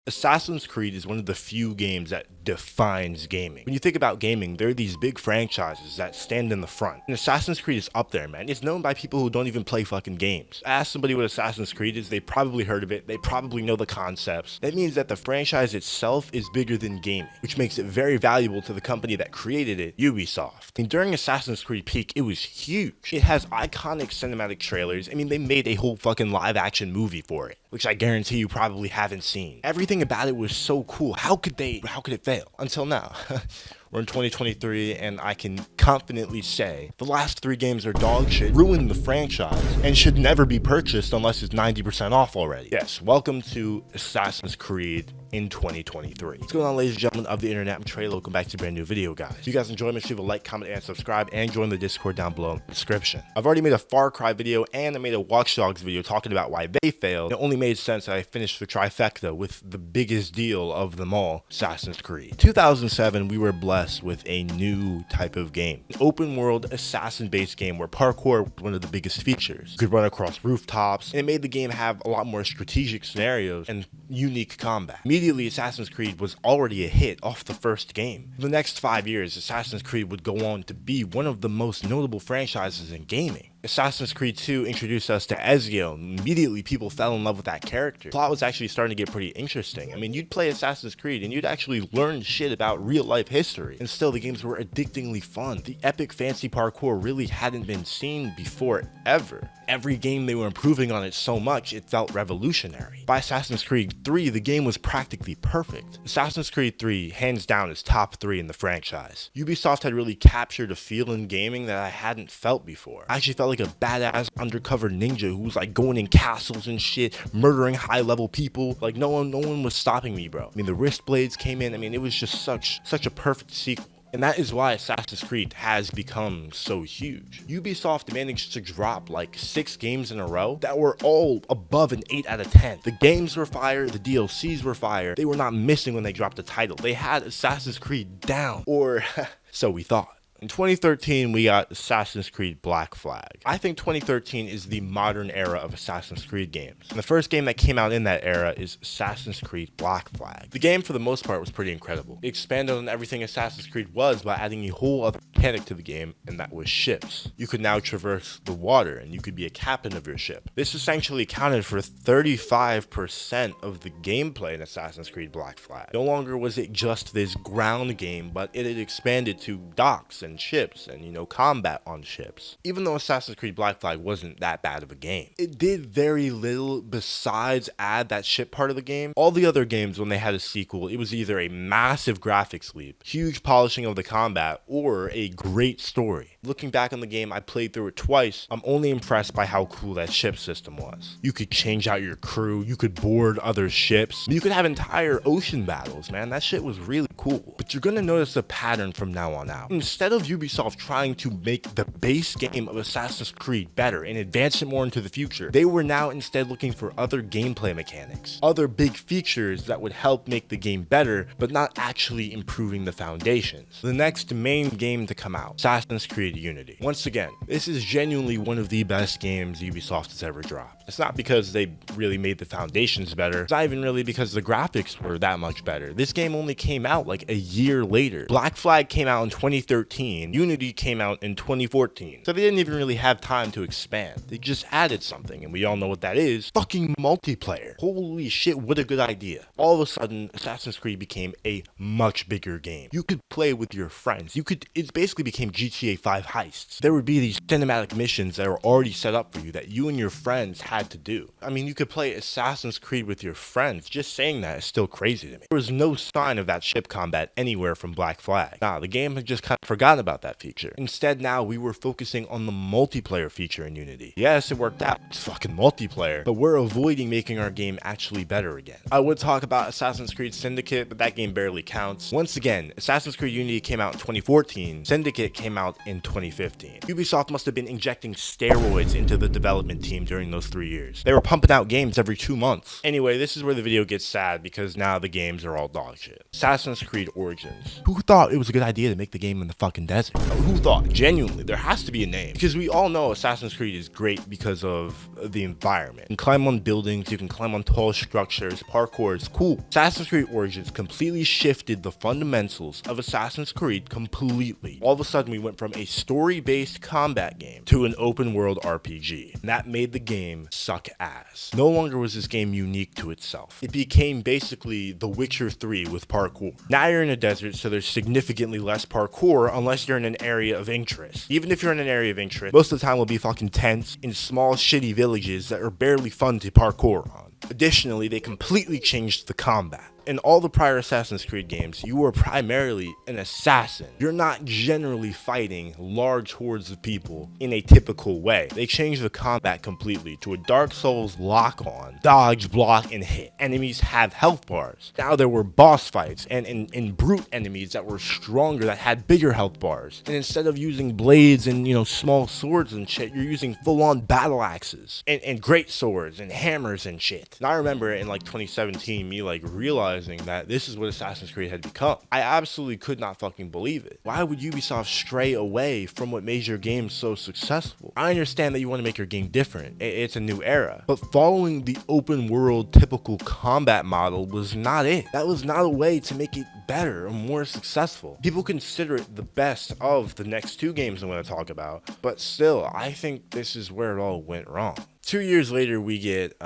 Assassin's Creed is one of the few games that defines gaming. When you think about gaming, there are these big franchises that stand in the front. And Assassin's Creed is up there, man. It's known by people who don't even play fucking games. Ask somebody what Assassin's Creed is, they probably heard of it, they probably know the concepts. That means that the franchise itself is bigger than gaming, which makes it very valuable to the company that created it, Ubisoft. And during Assassin's Creed peak, it was huge. It has iconic cinematic trailers. I mean, they made a whole fucking live action movie for it, which I guarantee you probably haven't seen. Everything about it was so cool. How could it fail? Until now. We're in 2023, and I can confidently say the last 3 games are dog shit, ruined the franchise, and should never be purchased unless it's 90% off already. Yes, welcome to Assassin's Creed in 2023. What's going on, ladies and gentlemen of the internet? I'm Treyllo. Welcome back to a brand new video, guys. If you guys enjoy, make sure you leave a like, comment, and subscribe, and join the Discord down below in the description. I've already made a Far Cry video, and I made a Watch Dogs video talking about why they failed. It only made sense that I finished the trifecta with the biggest deal of them all, Assassin's Creed. 2007, we were blessed with a new type of game. An open world assassin-based game where parkour was one of the biggest features. You could run across rooftops, and it made the game have a lot more strategic scenarios and unique combat. Immediately, Assassin's Creed was already a hit off the first game. For the next 5 years, Assassin's Creed would go on to be one of the most notable franchises in gaming. Assassin's Creed 2 introduced us to Ezio. Immediately, people fell in love with that character. The plot was actually starting to get pretty interesting. I mean, you'd play Assassin's Creed and you'd actually learn shit about real-life history. And still, the games were addictingly fun. The epic fancy parkour really hadn't been seen before, ever. Every game they were improving on it so much, it felt revolutionary. By Assassin's Creed 3, the game was practically perfect. Assassin's Creed 3, hands down, is top 3 in the franchise. Ubisoft had really captured a feel in gaming that I hadn't felt before. I actually felt like a badass undercover ninja who was like going in castles and shit, murdering high-level people. Like no one was stopping me, bro. I mean, the wrist blades came in. I mean, it was just such a perfect sequel. And that is why Assassin's Creed has become so huge. Ubisoft managed to drop like 6 games in a row that were all above an 8 out of 10. The games were fire, the DLCs were fire. They were not missing when they dropped the title. They had Assassin's Creed down, or so we thought. In 2013, we got Assassin's Creed Black Flag. I think 2013 is the modern era of Assassin's Creed games. And the first game that came out in that era is Assassin's Creed Black Flag. The game, for the most part, was pretty incredible. It expanded on everything Assassin's Creed was by adding a whole other mechanic to the game, and that was ships. You could now traverse the water, and you could be a captain of your ship. This essentially accounted for 35% of the gameplay in Assassin's Creed Black Flag. No longer was it just this ground game, but it had expanded to docks and ships and, combat on ships. Even though Assassin's Creed Black Flag wasn't that bad of a game, it did very little besides add that ship part of the game. All the other games, when they had a sequel, it was either a massive graphics leap, huge polishing of the combat, or a great story. Looking back on the game, I played through it twice. I'm only impressed by how cool that ship system was. You could change out your crew, you could board other ships, you could have entire ocean battles, man. That shit was really cool. But you're gonna notice a pattern from now on out. Instead of Ubisoft trying to make the base game of Assassin's Creed better and advance it more into the future, they were now instead looking for other gameplay mechanics, other big features that would help make the game better, but not actually improving the foundations. The next main game to come out, Assassin's Creed Unity. Once again, this is genuinely one of the best games Ubisoft has ever dropped. It's not because they really made the foundations better. It's not even really because the graphics were that much better. This game only came out like a year later. Black Flag came out in 2013. Unity came out in 2014. So they didn't even really have time to expand. They just added something, and we all know what that is. Fucking multiplayer. Holy shit, what a good idea. All of a sudden, Assassin's Creed became a much bigger game. You could play with your friends. It basically became GTA 5 heists. There would be these cinematic missions that were already set up for you that you and your friends had to do. I mean, you could play Assassin's Creed with your friends. Just saying that is still crazy to me. There was no sign of that ship combat anywhere from Black Flag. Nah, the game had just kind of forgotten about that feature. Instead, now we were focusing on the multiplayer feature in Unity. Yes, it worked out. It's fucking multiplayer, but we're avoiding making our game actually better again. I would talk about Assassin's Creed Syndicate, but that game barely counts. Once again, Assassin's Creed Unity came out in 2014. Syndicate came out in 2015. Ubisoft must have been injecting steroids into the development team during those 3 years. They were pumping out games every 2 months. Anyway, this is where the video gets sad because now the games are all dog shit. Assassin's Creed Origins. Who thought it was a good idea to make the game in the fucking desert? Who thought? Genuinely, there has to be a name. Because we all know Assassin's Creed is great because of the environment. You can climb on buildings, you can climb on tall structures, parkour is cool. Assassin's Creed Origins completely shifted the fundamentals of Assassin's Creed completely. All of a sudden, we went from a story-based combat game to an open-world RPG. And that made the game suck ass. No longer was this game unique to itself. It became basically The Witcher 3 with parkour. Now you're in a desert, so there's significantly less parkour unless you're in an area of interest. Even if you're in an area of interest, most of the time will be fucking tents in small shitty villages that are barely fun to parkour on. Additionally, they completely changed the combat. In all the prior Assassin's Creed games, you were primarily an assassin. You're not generally fighting large hordes of people in a typical way. They changed the combat completely to a Dark Souls lock-on, dodge, block, and hit. Enemies have health bars. Now there were boss fights and brute enemies that were stronger, that had bigger health bars. And instead of using blades and, small swords and shit, you're using full-on battle axes and great swords and hammers and shit. And I remember in 2017, me realizing that this is what Assassin's Creed had become. I absolutely could not fucking believe it. Why would Ubisoft stray away from what made your game so successful? I understand that you want to make your game different. It's a new era. But following the open world typical combat model was not it. That was not a way to make it better or more successful. People consider it the best of the next two games I'm going to talk about, but still, I think this is where it all went wrong. 2 years later, we get,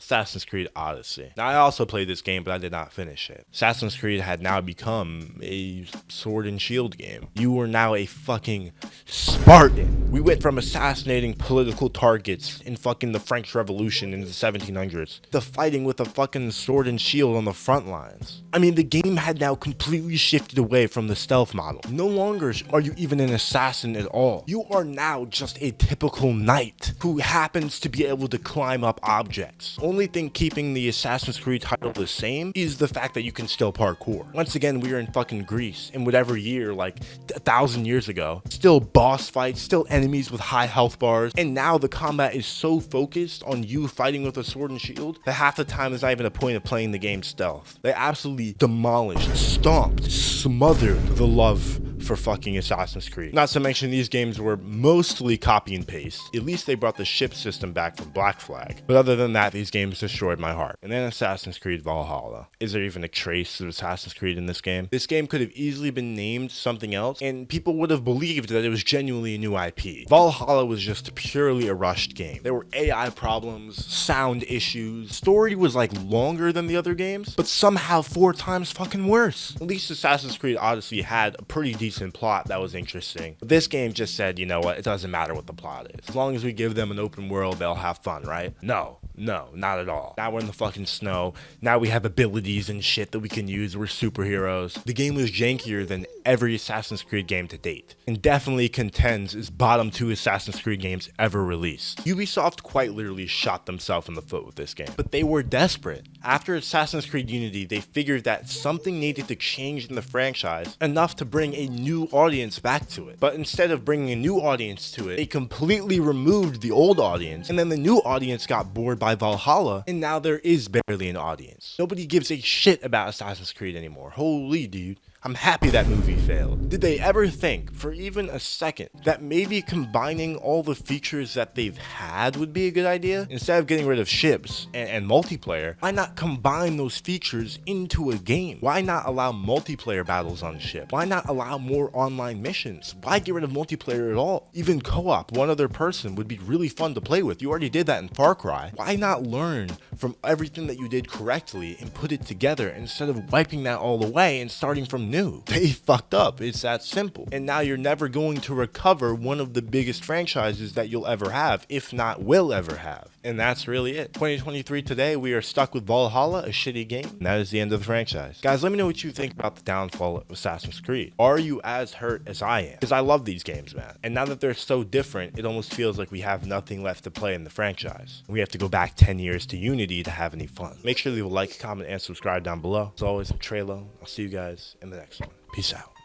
Assassin's Creed Odyssey. Now, I also played this game, but I did not finish it. Assassin's Creed had now become a sword and shield game. You were now a fucking Spartan. We went from assassinating political targets in fucking the French Revolution in the 1700s to fighting with a fucking sword and shield on the front lines. I mean, the game had now completely shifted away from the stealth model. No longer are you even an assassin at all. You are now just a typical knight who happens to be able to climb up objects. Only thing keeping the Assassin's Creed title the same is the fact that you can still parkour. Once again, we are in fucking Greece in whatever year, 1,000 years ago. Still boss fights, still enemies with high health bars, and now the combat is so focused on you fighting with a sword and shield that half the time there's not even a point of playing the game stealth. They absolutely demolished, stomped, smothered the love for fucking Assassin's Creed. Not to mention these games were mostly copy and paste. At least they brought the ship system back from Black Flag. But other than that, these games destroyed my heart. And then Assassin's Creed Valhalla. Is there even a trace of Assassin's Creed in this game? This game could have easily been named something else, and people would have believed that it was genuinely a new IP. Valhalla was just purely a rushed game. There were AI problems, sound issues. Story was longer than the other games, but somehow 4 times fucking worse. At least Assassin's Creed Odyssey had a pretty decent plot that was interesting. But this game just said, you know what, it doesn't matter what the plot is. As long as we give them an open world, they'll have fun, right? No, not at all. Now we're in the fucking snow. Now we have abilities and shit that we can use. We're superheroes. The game was jankier than every Assassin's Creed game to date, and definitely contends as bottom 2 Assassin's Creed games ever released. Ubisoft quite literally shot themselves in the foot with this game, but they were desperate. After Assassin's Creed Unity, they figured that something needed to change in the franchise enough to bring a new audience back to it. But instead of bringing a new audience to it, they completely removed the old audience, and then the new audience got bored by Valhalla, and now there is barely an audience. Nobody gives a shit about Assassin's Creed anymore. Holy dude. I'm happy that movie failed. Did they ever think, for even a second, that maybe combining all the features that they've had would be a good idea? Instead of getting rid of ships and multiplayer, why not combine those features into a game? Why not allow multiplayer battles on ship? Why not allow more online missions? Why get rid of multiplayer at all? Even co-op, one other person, would be really fun to play with. You already did that in Far Cry. Why not learn from everything that you did correctly and put it together instead of wiping that all away and starting from new? They fucked up. It's that simple. And now you're never going to recover one of the biggest franchises that you'll ever have, if not will ever have. And that's really it. 2023 today, we are stuck with Valhalla, a shitty game. And that is the end of the franchise. Guys, let me know what you think about the downfall of Assassin's Creed. Are you as hurt as I am? Because I love these games, man. And now that they're so different, it almost feels like we have nothing left to play in the franchise. We have to go back 10 years to Unity to have any fun. Make sure to leave a like, comment, and subscribe down below. As always, I'm Treyllo. I'll see you guys in the next one. Peace out.